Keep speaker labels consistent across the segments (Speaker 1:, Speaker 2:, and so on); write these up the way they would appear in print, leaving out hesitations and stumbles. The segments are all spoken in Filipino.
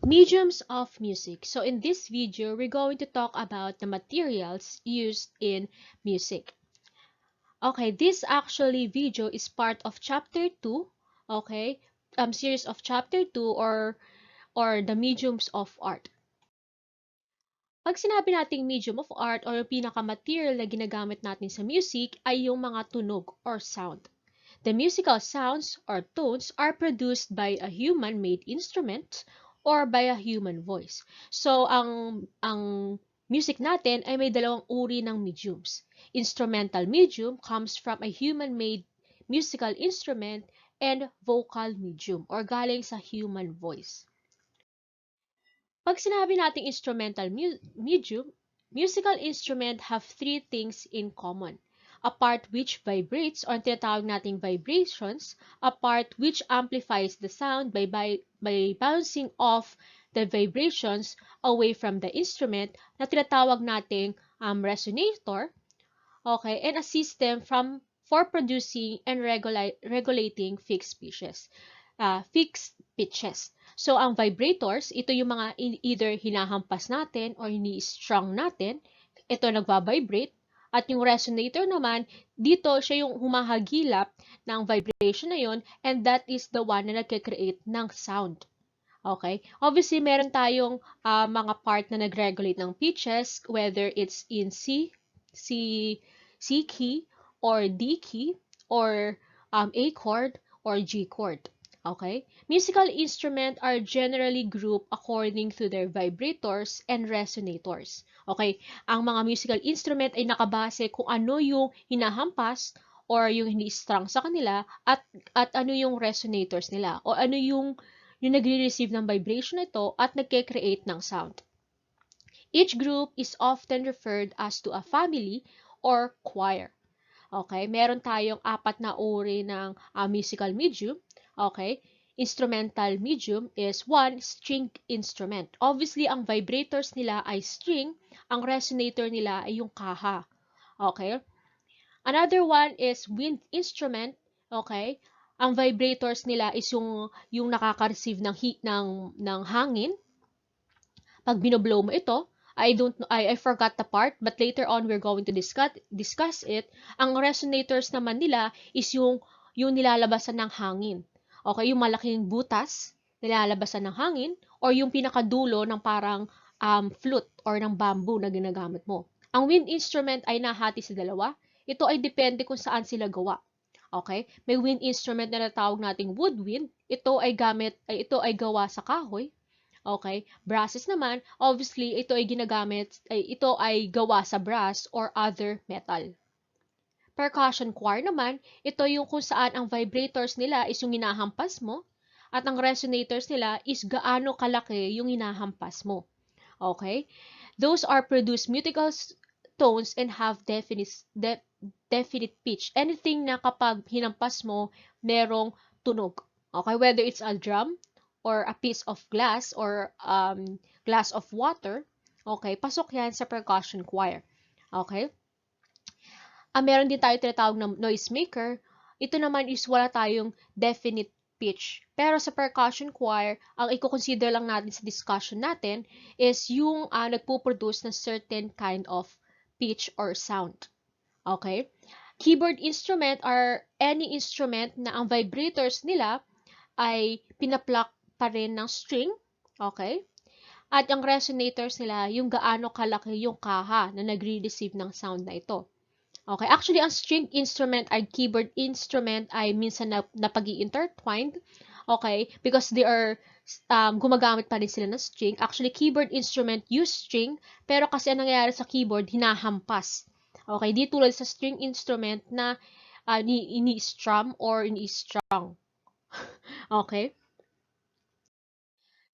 Speaker 1: Mediums of music. So in this video, we're going to talk about the materials used in music. Okay, this actually video is part of chapter 2, okay? Series of chapter 2 or the mediums of art. Pag sinabi nating medium of art or yung pinaka-material na ginagamit natin sa music ay yung mga tunog or sound. The musical sounds or tones are produced by a human-made instrument or by a human voice. So, ang music natin ay may dalawang uri ng mediums. Instrumental medium comes from a human-made musical instrument and vocal medium or galing sa human voice. Pag sinabi nating instrumental medium, musical instrument have three things in common. A part which vibrates or tinatawag nating vibrations, a part which amplifies the sound by bouncing off the vibrations away from the instrument na tinatawag nating resonator, okay, and a system for producing and regulating fixed pitches. So, ang vibrators, ito yung mga either hinahampas natin or ini-strung natin. Ito nagva-vibrate. At yung resonator naman, dito siya yung humahagilap ng vibration na yon, and that is the one na nagke-create ng sound. Okay? Obviously, meron tayong mga part na nag-regulate ng pitches, whether it's in C key, or D key, or A chord, or G chord. Okay? Musical instruments are generally grouped according to their vibrators and resonators. Okay? Ang mga musical instrument ay nakabase kung ano yung hinahampas or yung ini-strung sa kanila at ano yung resonators nila o ano yung nagre-receive ng vibration nito at nagke-create ng sound. Each group is often referred as to a family or choir. Okay? Meron tayong apat na uri ng musical medium. Okay? Instrumental medium is one, string instrument. Obviously, ang vibrators nila ay string, ang resonator nila ay yung kaha. Okay? Another one is wind instrument. Okay? Ang vibrators nila is yung nakaka-receive ng heat ng hangin. Pag binoblow mo ito, I forgot the part, but later on we're going to discuss it. Ang resonators naman nila is yung nilalabasan ng hangin. Okay, yung malaking butas nilalabasan ng hangin or yung pinakadulo ng parang flute or ng bamboo na ginagamit mo. Ang wind instrument ay nahati sa dalawa. Ito ay depende kung saan sila gawa. Okay? May wind instrument na natawag nating woodwind. Ito ay gawa sa kahoy. Okay? Brasses naman, obviously, ito ay gawa sa brass or other metal. Percussion choir naman, ito yung kung saan ang vibrators nila is yung hinahampas mo at ang resonators nila is gaano kalaki yung hinahampas mo. Okay? Those are produce musical tones and have definite pitch. Anything na kapag hinampas mo, merong tunog. Okay? Whether it's a drum, or a piece of glass or glass of water, okay, pasok yan sa percussion choir. Okay? Meron din tayo tinatawag na noise maker. Ito naman is wala tayong definite pitch. Pero sa percussion choir, ang i-consider lang natin sa discussion natin is yung nagpo-produce ng certain kind of pitch or sound. Okay? Keyboard instrument are any instrument na ang vibrators nila ay pinapluck pa rin ng string, okay? At ang resonators nila, yung gaano kalaki yung kaha na nagre-receive ng sound na ito. Okay, actually, ang string instrument ay keyboard instrument ay minsan na pag-i-intertwined, okay? Because they are, gumagamit pa rin sila ng string. Actually, keyboard instrument use string, pero kasi ang nangyayari sa keyboard, hinahampas. Okay, di tulad sa string instrument na ini-strum or ini-strung. Okay?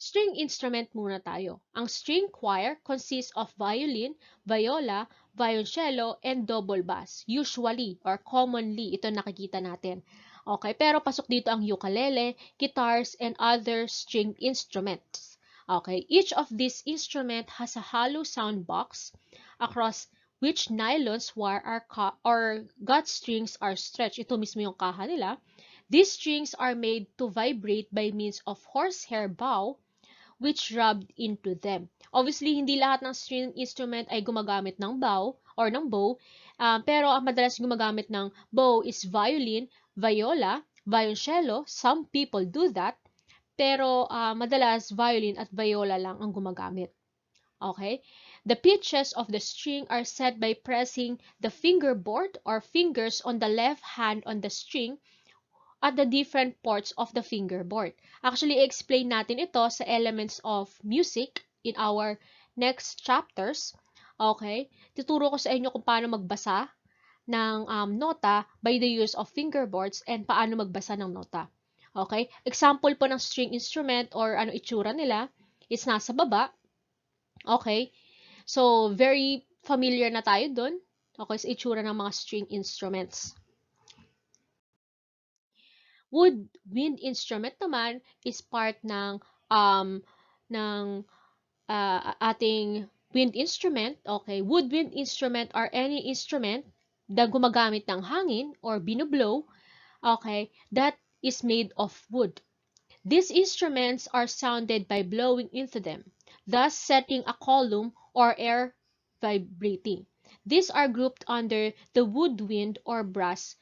Speaker 1: String instrument muna tayo. Ang string choir consists of violin, viola, violoncello, and double bass. Usually or commonly, ito nakikita natin. Okay, pero pasok dito ang ukulele, guitars, and other string instruments. Okay, each of these instrument has a hollow sound box across which nylons wire or gut strings are stretched. Ito mismo yung kaha nila. These strings are made to vibrate by means of horsehair bow, which rubbed into them. Obviously, hindi lahat ng string instrument ay gumagamit ng bow or ng bow, pero ang madalas gumagamit ng bow is violin, viola, violoncello. Some people do that, pero madalas violin at viola lang ang gumagamit. Okay? The pitches of the string are set by pressing the fingerboard or fingers on the left hand on the string at the different parts of the fingerboard. Actually, explain natin ito sa elements of music in our next chapters. Okay? Tuturo ko sa inyo kung paano magbasa ng nota by the use of fingerboards and paano magbasa ng nota. Okay? Example po ng string instrument or ano itsura nila is nasa baba. Okay? So, very familiar na tayo dun. Okay, sa itsura ng mga string instruments. Woodwind instrument naman is part ng ating wind instrument. Okay, woodwind instrument are any instrument na gumagamit ng hangin or binublow, okay, that is made of wood. These instruments are sounded by blowing into them, thus setting a column or air vibrating. These are grouped under the woodwind or brass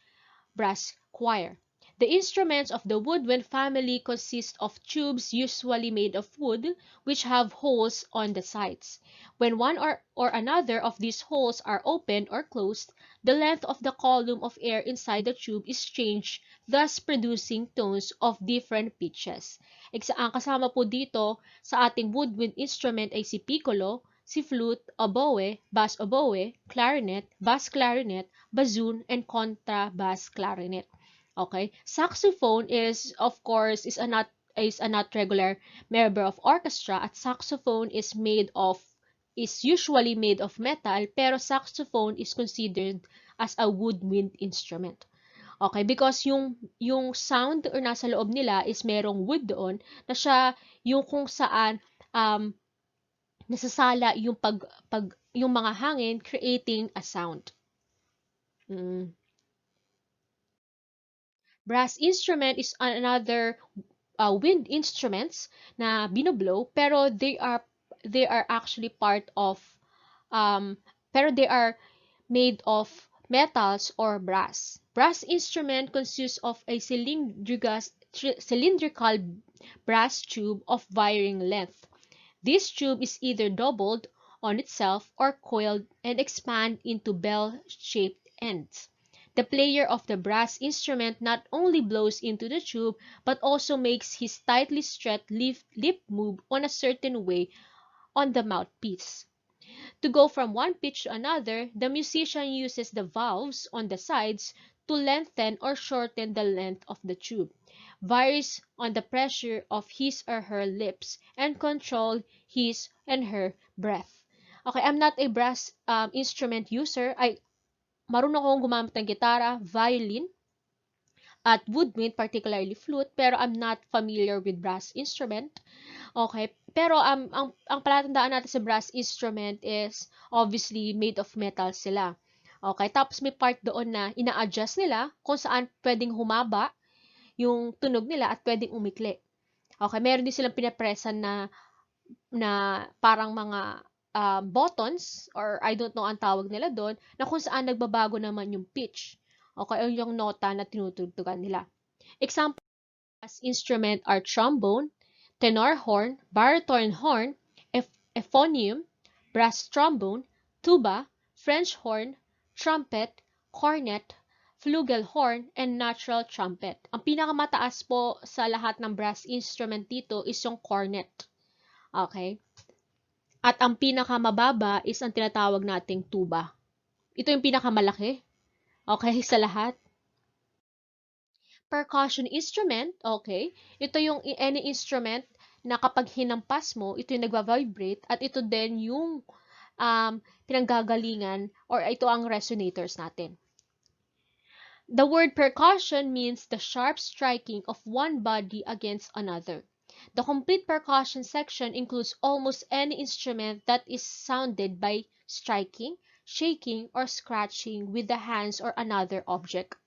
Speaker 1: choir. The instruments of the woodwind family consist of tubes usually made of wood, which have holes on the sides. When one or another of these holes are opened or closed, the length of the column of air inside the tube is changed, thus producing tones of different pitches. Ang kasama po dito sa ating woodwind instrument ay si piccolo, si flute, oboe, bass oboe, clarinet, bass clarinet, bassoon, and contrabass clarinet. Okay, saxophone is of course is a not regular member of orchestra. At saxophone is usually made of metal, pero saxophone is considered as a woodwind instrument. Okay, because yung sound or nasa loob nila is merong wood doon na siya yung kung saan nasasala yung yung mga hangin creating a sound. Brass instrument is another wind instruments na binoblow, pero they are actually part of pero they are made of metals or brass. Brass instrument consists of a cylindrical brass tube of varying length. This tube is either doubled on itself or coiled and expand into bell-shaped ends. The player of the brass instrument not only blows into the tube, but also makes his tightly stretched lip move on a certain way on the mouthpiece. To go from one pitch to another, the musician uses the valves on the sides to lengthen or shorten the length of the tube, varies on the pressure of his or her lips, and control his and her breath. Okay, I'm not a brass instrument user. Marunong akong gumamit ng gitara, violin, at woodwind, particularly flute, pero I'm not familiar with brass instrument. Okay, pero ang palatandaan natin sa brass instrument is obviously made of metal sila. Okay, tapos may part doon na ina-adjust nila kung saan pwedeng humaba yung tunog nila at pwedeng umikli. Okay, meron din silang pinapresan na parang mga buttons or I don't know ang tawag nila doon na kung saan nagbabago naman yung pitch. Okay, o yung nota na tinutugtugan nila. Example as instrument are trombone, tenor horn, baritone horn, euphonium, brass trombone, tuba, French horn, trumpet, cornet, flugelhorn, and natural trumpet. Ang pinakamataas po sa lahat ng brass instrument dito is yung cornet. Okay? At ang pinakamababa is ang tinatawag nating tuba. Ito yung pinakamalaki. Okay, sa lahat. Percussion instrument, okay. Ito yung any instrument na kapag hinampas mo, ito yung nagva-vibrate at ito din yung pinanggagalingan or ito ang resonators natin. The word percussion means the sharp striking of one body against another. The complete percussion section includes almost any instrument that is sounded by striking, shaking, or scratching with the hands or another object.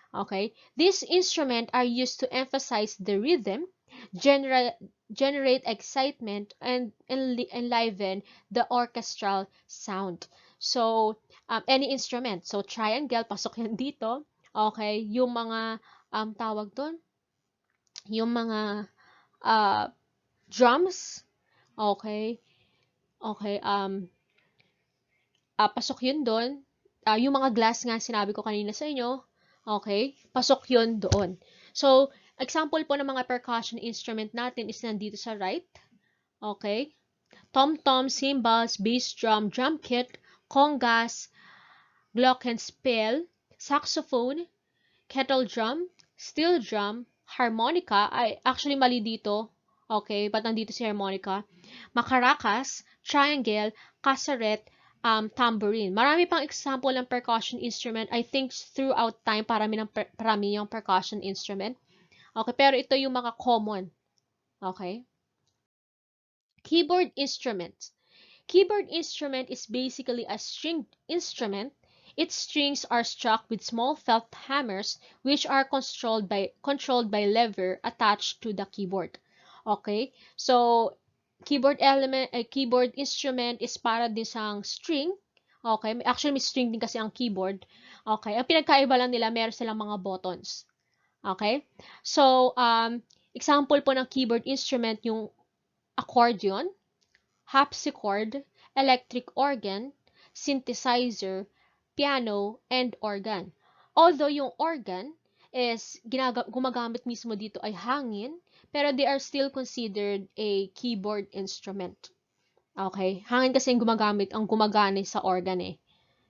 Speaker 1: Okay, these instruments are used to emphasize the rhythm, generate excitement and enliven the orchestral sound. So, any instrument. So, triangle, pasok yan dito. Okay, yung mga, tawag doon, yung mga uh, drums. Okay, okay, pasok yun doon. Yung mga glass nga sinabi ko kanina sa inyo, okay, pasok yun doon. So, example po ng mga percussion instrument natin is nandito sa right. Okay, tom-tom, cymbals, bass drum, drum kit, congas, glockenspiel, saxophone, kettle drum, steel drum, harmonica, ay actually mali dito. Okay, ba't nandito si harmonica? Macaracas, triangle, kasaret, tambourine. Marami pang example ng percussion instrument. I think throughout time, parami yung percussion instrument. Okay, pero ito yung mga common. Okay? Keyboard instrument. Keyboard instrument is basically a stringed instrument. Its strings are struck with small felt hammers which are controlled by lever attached to the keyboard. Okay? So, keyboard instrument is para din sang string. Okay? Actually, may string din kasi ang keyboard. Okay? Ang pinagkaiba lang nila, meron silang mga buttons. Okay? So, example po ng keyboard instrument yung accordion, harpsichord, electric organ, synthesizer, piano, and organ. Although yung organ is gumagamit mismo dito ay hangin, pero they are still considered a keyboard instrument. Okay? Hangin kasi yung gumagana sa organ eh.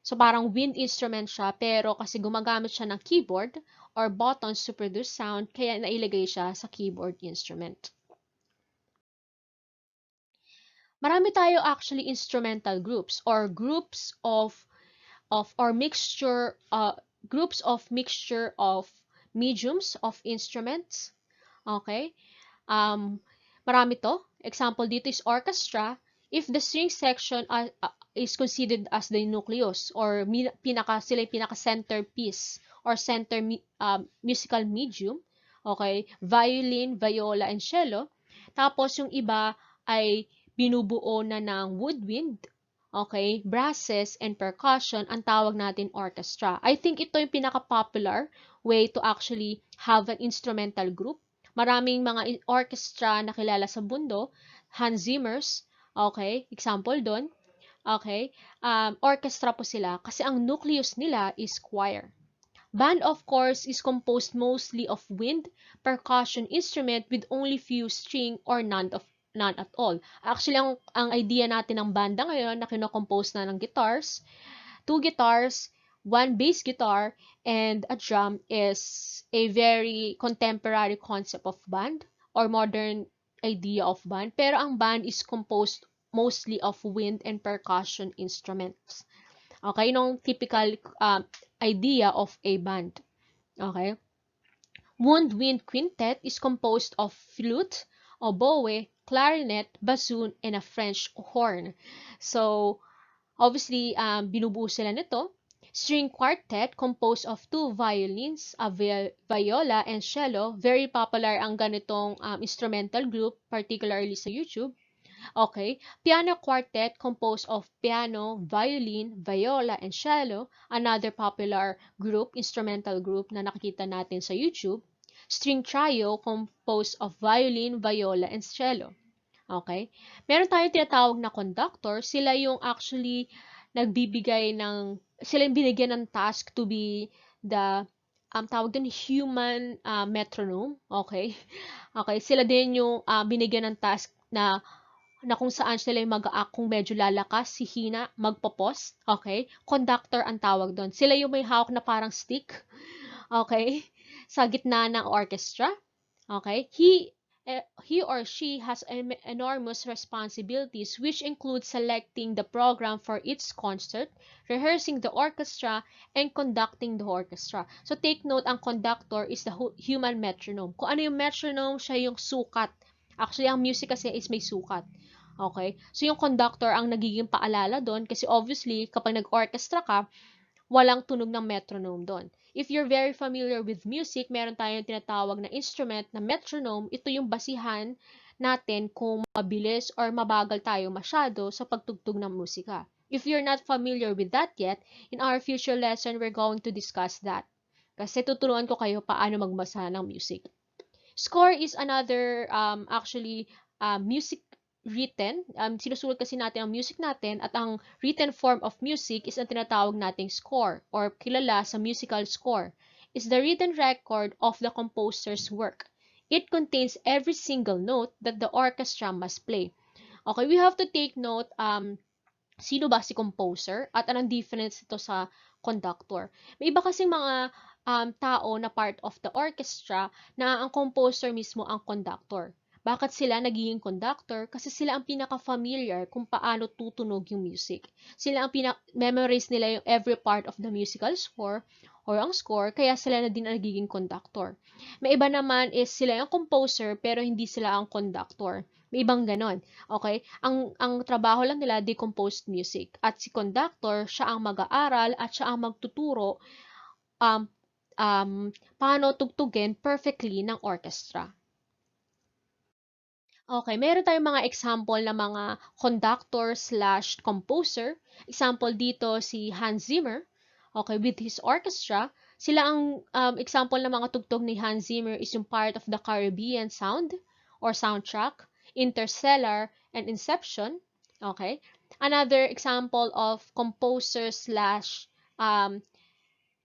Speaker 1: So parang wind instrument siya, pero kasi gumagamit siya ng keyboard or buttons to produce sound, kaya nailagay siya sa keyboard instrument. Marami tayo actually instrumental groups or groups of mixture of mediums of instruments. Okay? Um, Marami to. Example dito is orchestra. If the string section is considered as the nucleus or sila yung pinaka centerpiece or musical medium. Okay? Violin, viola, and cello. Tapos yung iba ay binubuo na ng woodwind, okay, brasses, and percussion, ang tawag natin orchestra. I think ito yung pinaka-popular way to actually have an instrumental group. Maraming mga orchestra na kilala sa mundo, Hans Zimmer's, okay, example doon, okay, orchestra po sila kasi ang nucleus nila is choir. Band, of course, is composed mostly of wind, percussion instrument with only few string or none at all. Actually, ang idea natin ng banda ngayon na kinocompose na ng guitars, 2 guitars, 1 bass guitar, and a drum is a very contemporary concept of band or modern idea of band. Pero ang band is composed mostly of wind and percussion instruments. Okay, nung typical idea of a band. Okay? Woodwind quintet is composed of flute, oboe, clarinet, bassoon, and a French horn. So, obviously, binubuo sila nito. String quartet composed of 2 violins, a viola, and cello. Very popular ang ganitong instrumental group, particularly sa YouTube. Okay, piano quartet composed of piano, violin, viola, and cello, another popular group, instrumental group na nakikita natin sa YouTube. String trio composed of violin, viola, and cello. Okay? Meron tayong tinatawag na conductor, sila yung actually sila yung binigyan ng task to be the tawag din human metronome. Okay? Okay, sila din yung binigyan ng task na kung saan sila yung mag-a-act kung medyo lalakas, si hina, magpo-pause, okay? Conductor ang tawag doon. Sila yung may hawak na parang stick, okay? Sa gitna ng orchestra, okay? He or she has enormous responsibilities which include selecting the program for each concert, rehearsing the orchestra, and conducting the orchestra. So take note, ang conductor is the human metronome. Kung ano yung metronome, siya yung sukat. Actually, ang music kasi is may sukat. Okay? So, yung conductor ang nagiging paalala doon kasi obviously, kapag nag-orchestra ka, walang tunog ng metronome doon. If you're very familiar with music, meron tayong tinatawag na instrument na metronome. Ito yung basihan natin kung mabilis or mabagal tayo masyado sa pagtugtog ng musika. If you're not familiar with that yet, in our future lesson, we're going to discuss that. Kasi tuturuan ko kayo paano magbasa ng music. Score is another, music written. Sinusulat kasi natin ang music natin at ang written form of music is ang tinatawag nating score or kilala sa musical score. Is the written record of the composer's work. It contains every single note that the orchestra must play. Okay, we have to take note, sino ba si composer at anong difference ito sa conductor. May iba kasing mga tao na part of the orchestra na ang composer mismo ang conductor. Bakit sila nagiging conductor? Kasi sila ang pinaka-familiar kung paano tutunog yung music. Sila ang memorize nila yung every part of the musical score or ang score, kaya sila na din ang nagiging conductor. May iba naman is sila yung composer pero hindi sila ang conductor. May ibang ganon. Okay? Ang trabaho lang nila, decomposed music. At si conductor, siya ang mag-aaral at siya ang magtuturo um, paano tugtugin perfectly ng orchestra. Okay, meron tayong mga example ng mga conductor/composer. Example dito si Hans Zimmer, okay, with his orchestra. Sila ang example ng mga tugtog ni Hans Zimmer is yung part of the Caribbean Sound or soundtrack, Interstellar, and Inception. Okay? Another example of composer slash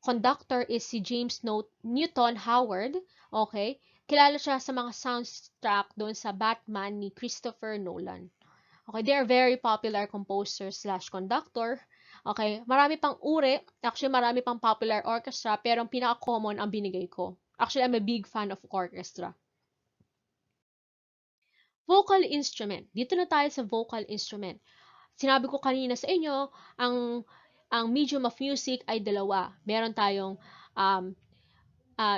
Speaker 1: conductor is si James Newton Howard. Okay? Kilala siya sa mga soundtrack doon sa Batman ni Christopher Nolan. Okay, they are very popular composer slash conductor. Okay, marami pang uri. Actually, marami pang popular orchestra, pero ang pinaka-common ang binigay ko. Actually, I'm a big fan of orchestra. Vocal instrument. Dito na tayo sa vocal instrument. Sinabi ko kanina sa inyo, ang medium of music ay dalawa. Meron tayong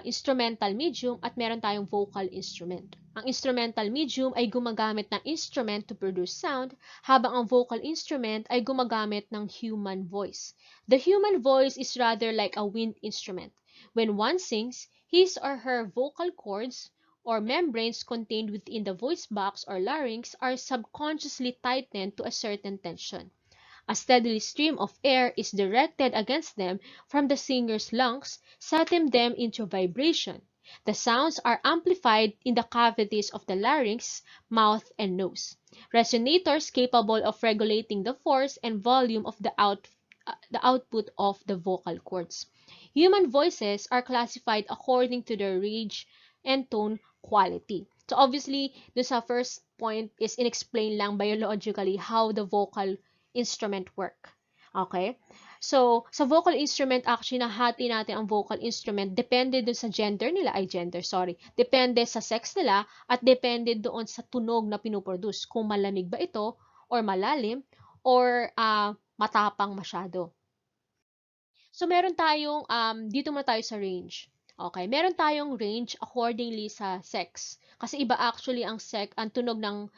Speaker 1: instrumental medium at meron tayong vocal instrument. Ang instrumental medium ay gumagamit ng instrument to produce sound, habang ang vocal instrument ay gumagamit ng human voice. The human voice is rather like a wind instrument. When one sings, his or her vocal cords or membranes contained within the voice box or larynx are subconsciously tightened to a certain tension. A steady stream of air is directed against them from the singer's lungs, setting them into vibration. The sounds are amplified in the cavities of the larynx, mouth, and nose. Resonators capable of regulating the force and volume of the output of the vocal cords. Human voices are classified according to their range and tone quality. So obviously, the first point is inexplain lang biologically how the vocal instrument work. Okay? So, sa vocal instrument, actually, nahati natin ang vocal instrument. Depende dun sa Depende sa sex nila at depende doon sa tunog na pinuproduce. Kung malamig ba ito, or malalim, or matapang masyado. So, meron tayong, dito muna tayo sa range. Okay, meron tayong range accordingly sa sex. Kasi iba actually ang tunog ng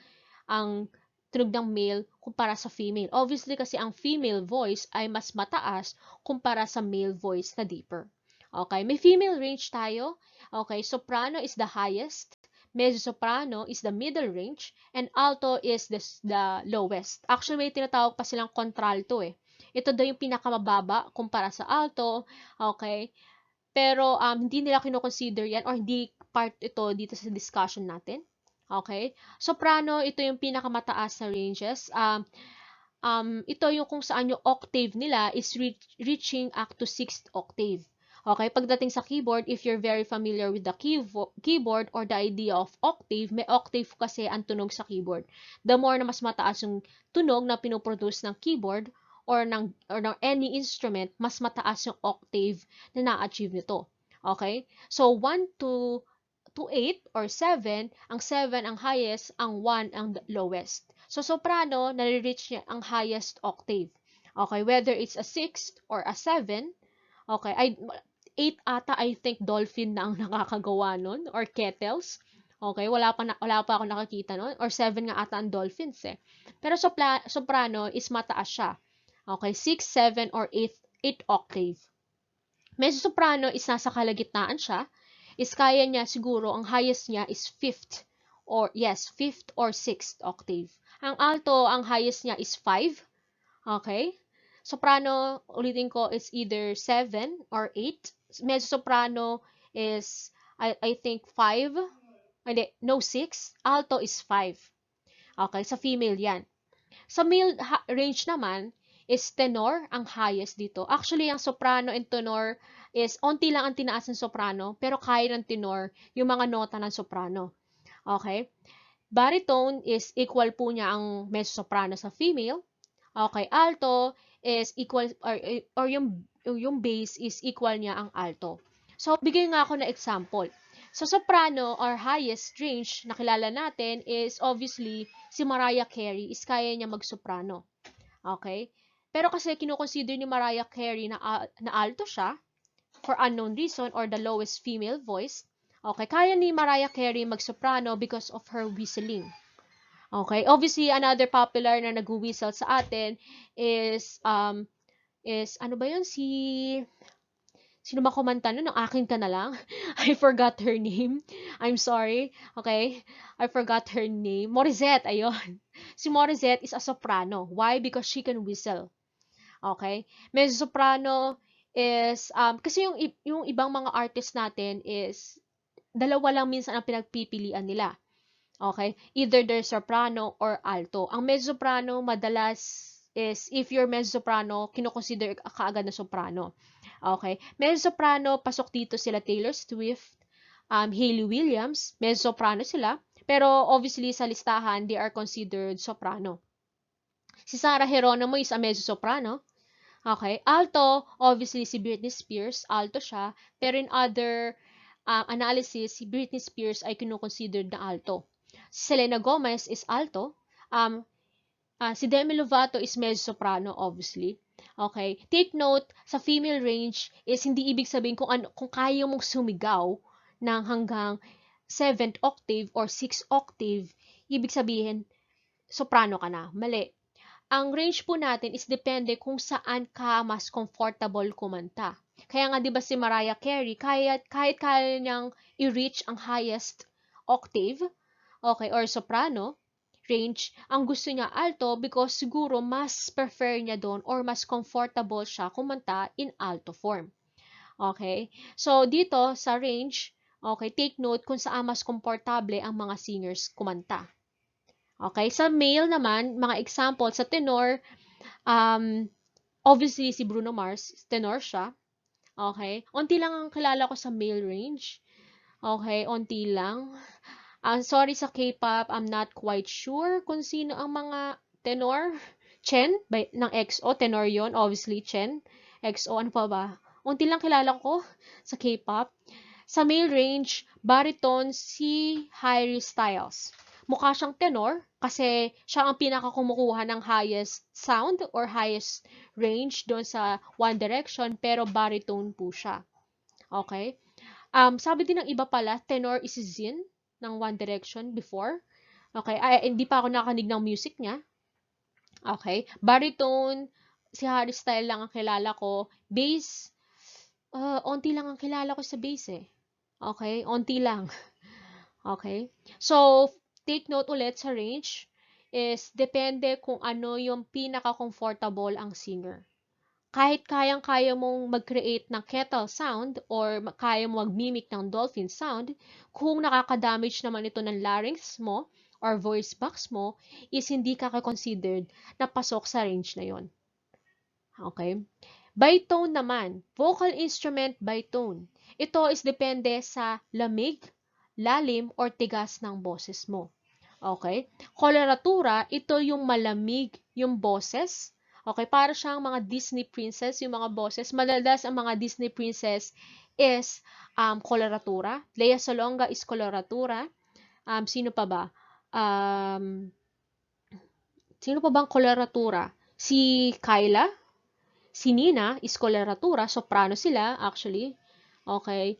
Speaker 1: male kumpara sa female. Obviously kasi ang female voice ay mas mataas kumpara sa male voice na deeper. Okay, may female range tayo. Okay, soprano is the highest, mezzo-soprano is the middle range, and alto is the lowest. Actually, may tinatawag pa silang contralto eh. Ito daw yung pinakamababa kumpara sa alto. Okay, pero hindi nila kino-consider yan or hindi part ito dito sa discussion natin. Okay? Soprano, ito yung pinakamataas na ranges. Ito yung kung saan yung octave nila is reaching up to 6th octave. Okay? Pagdating sa keyboard, if you're very familiar with the keyboard or the idea of octave, may octave kasi ang tunog sa keyboard. The more na mas mataas yung tunog na pinoproduce ng keyboard or ng any instrument, mas mataas yung octave na na-achieve nito. Okay? So, 1 to 8 or 7, ang 7 ang highest, ang 1 ang lowest. So, soprano, nare-reach niya ang highest octave. Okay, whether it's a 6 or a 7, okay, 8 ata, I think, dolphin na ang nakakagawa nun, or kettles. Okay, wala pa ako nakakita nun, or 7 nga ata ang dolphins eh. Pero soprano is mataas siya. Okay, 6, 7, or 8 octave. Mezzo-soprano is nasa kalagitnaan siya, is kaya niya siguro, ang highest niya is fifth or sixth octave. Ang alto, ang highest niya is 5. Okay? Soprano, ulitin ko, is either 7 or 8. Mezzo-soprano is, I think, 5. Hindi, no, 6. Alto is 5. Okay, sa female yan. Sa male range naman, is tenor ang highest dito. Actually, ang soprano and tenor is onti lang ang tinaas ng soprano, pero kaya ng tenor yung mga nota ng soprano. Okay? Baritone is equal po niya ang mezzo-soprano sa female. Okay, alto is equal, or yung bass is equal niya ang alto. So, bigay nga ako na example. Sa soprano or highest range na kilala natin is obviously si Mariah Carey is kaya niya mag-soprano. Okay? Pero kasi kinukonsider ni Mariah Carey na alto siya for unknown reason or the lowest female voice. Okay, kaya ni Mariah Carey mag-soprano because of her whistling. Okay, obviously another popular na nag-whistle sa atin is ano ba 'yun, sino ba kumanta nun? Ang Akin Ka Na Lang. I forgot her name. I'm sorry. Okay? I forgot her name. Morizette, ayun. Si Morizette is a soprano. Why? Because she can whistle. Okay? Mezzo-soprano is, kasi yung ibang mga artist natin is, dalawa lang minsan ang pinagpipilian nila. Okay? Either they're soprano or alto. Ang mezzo-soprano, madalas is, if you're mezzo-soprano, kinoconsider kaagad na soprano. Okay? Mezzo-soprano, pasok dito sila Taylor Swift, Hayley Williams, mezzo-soprano sila. Pero obviously sa listahan, they are considered soprano. Si Sarah Geronimo is a mezzo-soprano. Okay? Alto, obviously si Britney Spears, alto siya. Pero in other analysis, si Britney Spears ay kinoconsidered na alto. Si Selena Gomez is alto. Si Demi Lovato is mezzo-soprano, obviously. Okay? Take note, sa female range is hindi ibig sabihin kung kaya mong sumigaw ng hanggang 7th octave or 6th octave, ibig sabihin, soprano ka na. Mali. Ang range po natin is depende kung saan ka mas comfortable kumanta. Kaya nga 'di ba si Mariah Carey, kahit kaya niyang i-reach ang highest octave, okay, or soprano range, ang gusto niya alto because siguro mas prefer niya doon or mas comfortable siya kumanta in alto form. Okay? So, dito sa range, okay, take note kung saan mas komportable ang mga singers kumanta. Okay? Sa male naman, mga example, sa tenor, obviously si Bruno Mars, tenor siya. Okay? Unti lang ang kilala ko sa male range. Okay? Unti lang. Sorry sa K-pop, I'm not quite sure kung sino ang mga tenor. Chen ng EXO, tenor yon, obviously Chen. EXO, ano pa ba? Unti lang kilala ko sa K-pop. Sa male range, baritone si Harry Styles. Mukha siyang tenor kasi siya ang pinakakumukuha ng highest sound or highest range doon sa One Direction, pero baritone po siya. Okay? Sabi din ng iba pala, tenor is Zin ng One Direction before. Okay, hindi pa ako nakanig ng music niya. Okay, baritone, si Harry Styles lang ang kilala ko. Bass, onti lang ang kilala ko sa bass eh. Okay, onti lang. Okay, so take note ulit sa range is depende kung ano yung pinaka-comfortable ang singer. Kahit kayang-kaya mong mag-create ng kettle sound or kaya mo mag-mimic ng dolphin sound, kung nakaka-damage naman ito ng larynx mo or voice box mo, is hindi ka considered na pasok sa range na yon. Okay? Bitone naman, vocal instrument bitone. Ito is depende sa lamig, lalim, or tigas ng boses mo. Okay? Coloratura, ito yung malamig yung boses. Okay, para siyang mga Disney princess, yung mga boses. Madalas ang mga Disney princess is coloratura. Lea Salonga is coloratura. Sino pa ba? Sino pa bang coloratura? Si Kyla, si Nina is coloratura. Soprano sila, actually. Okay.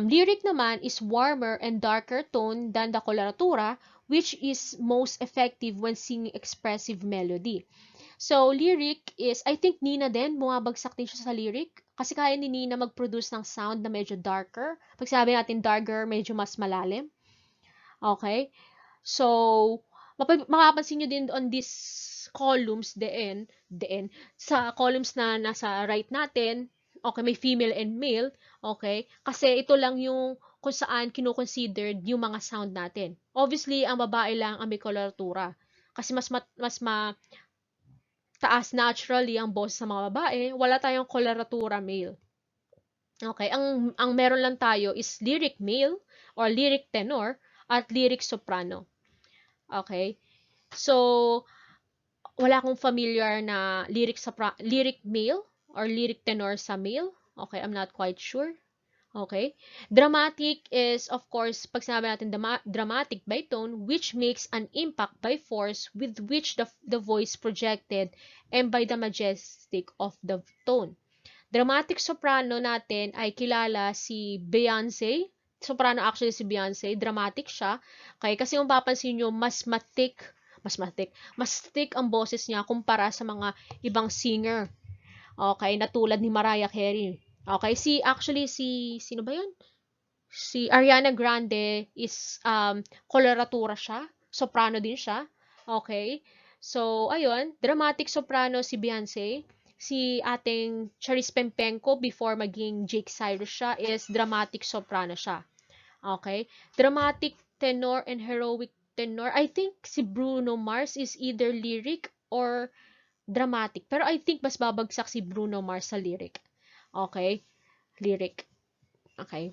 Speaker 1: Lyric naman is warmer and darker tone than the coloratura, which is most effective when singing expressive melody. So, lyric is, I think Nina din, bumabagsak din siya sa lyric. Kasi kaya ni Nina mag-produce ng sound na medyo darker. Pag sabi natin darker, medyo mas malalim. Okay? So, makapansin nyo din on these columns, sa columns na nasa right natin, okay, may female and male, okay? Kasi ito lang yung kung saan kino-considered yung mga sound natin. Obviously, ang babae lang ang may koloratura. Kasi mas taas naturally ang boses sa mga babae, wala tayong koloratura male. Okay, ang meron lang tayo is lyric male or lyric tenor at lyric soprano. Okay? So, wala akong familiar na lyric male or lyric tenor sa male. Okay, I'm not quite sure. Okay? Dramatic is, of course, pag sinabi natin dramatic by tone, which makes an impact by force with which the voice projected and by the majestic of the tone. Dramatic soprano natin ay kilala si Beyonce. Soprano actually si Beyonce. Dramatic siya. Okay? Kasi kung papansin nyo, mas thick ang boses niya kumpara sa mga ibang singer. Okay? Na tulad ni Mariah Carey. Okay? Sino ba yun? Si Ariana Grande is koloratura siya. Soprano din siya. Okay? So, ayun. Dramatic soprano si Beyonce. Si ating Charis Pempenko before maging Jake Cyrus siya is dramatic soprano siya. Okay? Dramatic tenor and heroic tenor. I think si Bruno Mars is either lyric or dramatic. Pero I think mas babagsak si Bruno Mars sa lyric. Okay? Lyric. Okay?